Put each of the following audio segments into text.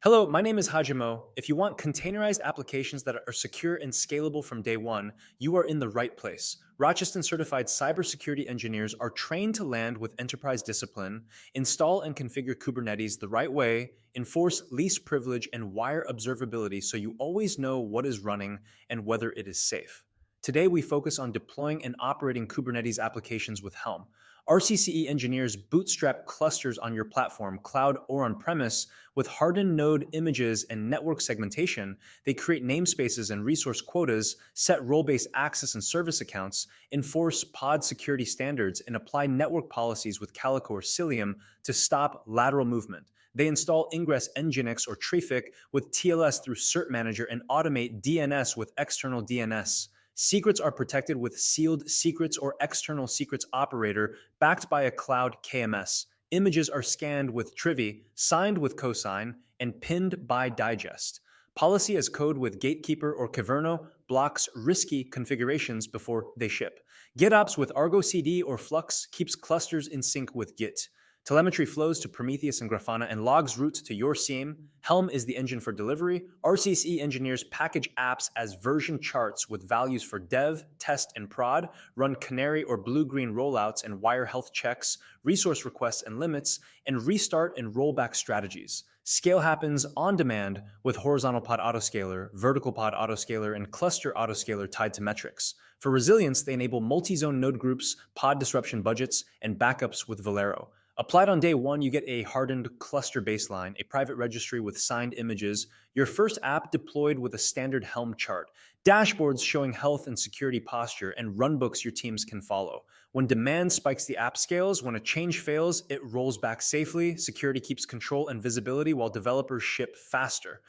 Hello, my name is Haja Mo. If you want containerized applications that are secure and scalable from day one, you are in the right place. Rocheston certified cybersecurity engineers are trained to land with enterprise discipline, install and configure Kubernetes the right way, enforce least privilege, and wire observability so you always know what is running and whether it is safe. Today, we focus on deploying and operating Kubernetes applications with Helm. RCCE engineers bootstrap clusters on your platform, cloud or on premise, with hardened node images and network segmentation. They create namespaces and resource quotas, set role-based access and service accounts, enforce pod security standards, and apply network policies with Calico or Cilium to stop lateral movement. They install Ingress NGINX or Traefik with TLS through Cert Manager and automate DNS with external DNS. Secrets are protected with sealed secrets or external secrets operator backed by a cloud KMS. Images are scanned with Trivy, signed with Cosign, and pinned by digest. Policy as code with Gatekeeper or Kyverno blocks risky configurations before they ship. GitOps with Argo CD or Flux keeps clusters in sync with Git. Telemetry flows to Prometheus and Grafana and logs routes to your SIEM. Helm is the engine for delivery. RCCE engineers package apps as version charts with values for dev, test, and prod, run canary or blue-green rollouts and wire health checks, resource requests and limits, and restart and rollback strategies. Scale happens on demand with horizontal pod autoscaler, vertical pod autoscaler, and cluster autoscaler tied to metrics. For resilience, they enable multi-zone node groups, pod disruption budgets, and backups with Valero. Applied on day one, you get a hardened cluster baseline, a private registry with signed images, your first app deployed with a standard Helm chart, dashboards showing health and security posture, and runbooks your teams can follow. When demand spikes, the app scales. When a change fails, it rolls back safely. Security keeps control and visibility while developers ship faster.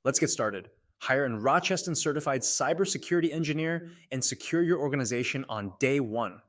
Let's get started. Hire a Rocheston certified cybersecurity engineer and secure your organization on day one.